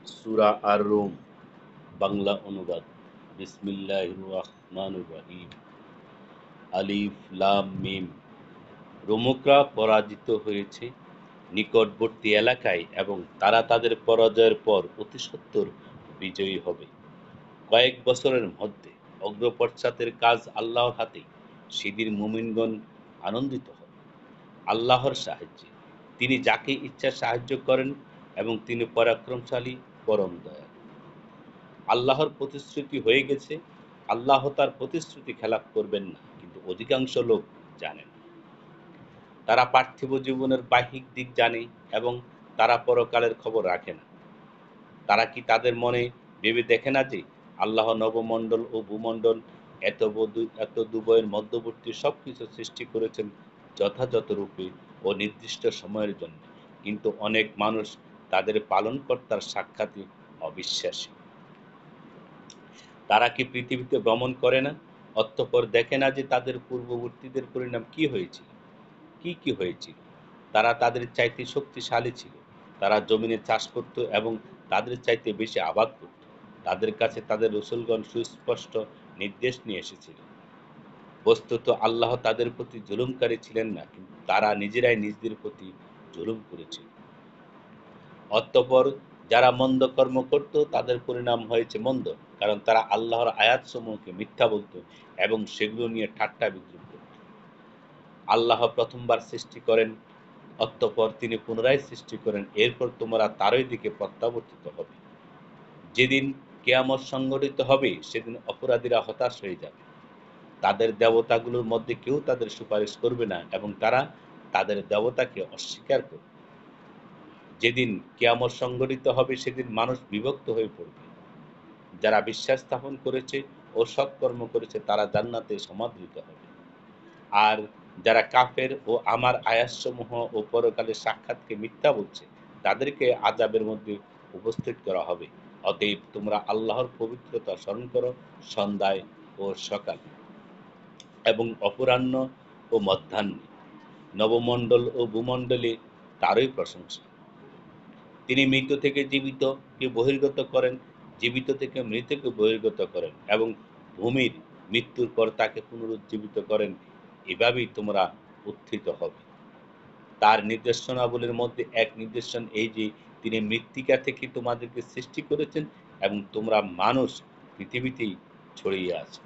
সূরা আর-রুম বাংলা অনুবাদ। বিসমিল্লাহির রহমানির রহিম। আলিফ লাম মিম। রোমকরা পরাজিত হয়েছে নিকটবর্তী এলাকায় এবং তারা তাদের পরাজয়ের পর অতি সত্বর বিজয়ী হবে। কয়েক বছরের মধ্যে অগ্রপশ্চাতের কাজ আল্লাহর হাতেই। সেদিন মুমিনগণ আনন্দিত হবে আল্লাহর সাহায্যে। তিনি যাকে ইচ্ছা সাহায্য করেন এবং তিনি পরাক্রমশালী, পরম দয়ালু। আল্লাহর প্রতিশ্রুতি হয়ে গেছে, আল্লাহ তার প্রতিশ্রুতি খেলাপ করবেন না, কিন্তু অধিকাংশ লোক জানে না। তারা পার্থিব জীবনের বাহ্যিক দিক জানে এবং তারা পরকালের খবর রাখে না। তারা কি তাদের মনে ভেবে দেখে না যে আল্লাহ নবমণ্ডল ও ভূমণ্ডল এত দুবয়ের মধ্যবর্তী সবকিছু সৃষ্টি করেছেন যথাযথ রূপে ও নির্দিষ্ট সময়ের জন্য, কিন্তু অনেক মানুষ তাদের পালনকর্তার সাক্ষাৎই অবিশ্বাসী। তারা কি পৃথিবীতে ভ্রমণ করে না? অতঃপর দেখে না যে তাদের পূর্ববর্তীদের পরিণাম কি হয়েছিল? কি হয়েছিল? তারা তাদের চাইতে শক্তিশালী ছিল। তারা জমিনে চাষ করত এবং তাদের চাইতে বেশি আবাদ করত। তাদের কাছে তাদের রসূলগণ সুস্পষ্ট নির্দেশ নিয়ে এসেছিল। বস্তুত আল্লাহ তাদের প্রতি জুলুমকারী ছিলেন না, কিন্তু তারা নিজেরাই নিজেদের প্রতি জুলুম করেছিল। অতঃপর যারা মন্দ কর্ম করত তাদের পরিণাম হয়েছে মন্দ, কারণ তারা আল্লাহর আয়াতসমূহকে মিথ্যা বলত এবং সেগুলো নিয়ে ঠাট্টা বিদ্রূপ করত। আল্লাহ প্রথমবার সৃষ্টি করেন, অতঃপর তিনি পুনরায় সৃষ্টি করেন, এরপর তোমরা তারই দিকে প্রত্যাবর্তিত হবে। যেদিন কিয়ামত সংঘটিত হবে সেদিন অপরাধীরা হতাশ হয়ে যাবে। তাদের দেবতাগুলোর মধ্যে কেউ তাদের সুপারিশ করবে না এবং তারা তাদের দেবতাকে অস্বীকার করবে। যেদিন কিয়ামত সংঘটিত হবে সেদিন মানুষ বিভক্ত হয়ে পড়বে। যারা বিশ্বাস স্থাপন করেছে ও সৎকর্ম করেছে তারা জান্নাতে সমাদৃত হবে, আর যারা কাফের ও আমার আয়াতসমূহ ও পরকালের সাক্ষাৎকে মিথ্যা বলছে তাদেরকে আযাবের মধ্যে উপস্থিত করা হবে। অতএব তোমরা আল্লাহর পবিত্রতা স্মরণ করো সন্ধ্যায় ও সকালে এবং অপরাহ্ন ও মধ্যাহ্নে। নবমণ্ডল ও ভূমণ্ডলে তারই প্রশংসা। তিনি মৃত থেকে জীবিতকে বহির্গত করেন, জীবিত থেকে মৃতকে বহির্গত করেন এবং ভূমির মৃত্যুর পর তাকে পুনরুজ্জীবিত করেন। এভাবেই তোমরা উত্থিত হবে। তার নির্দেশনাবলীর মধ্যে এক নিদর্শন এই যে তিনি মৃত্তিকা থেকে তোমাদেরকে সৃষ্টি করেছেন এবং তোমরা মানুষ পৃথিবীতেই ছড়িয়ে আছে।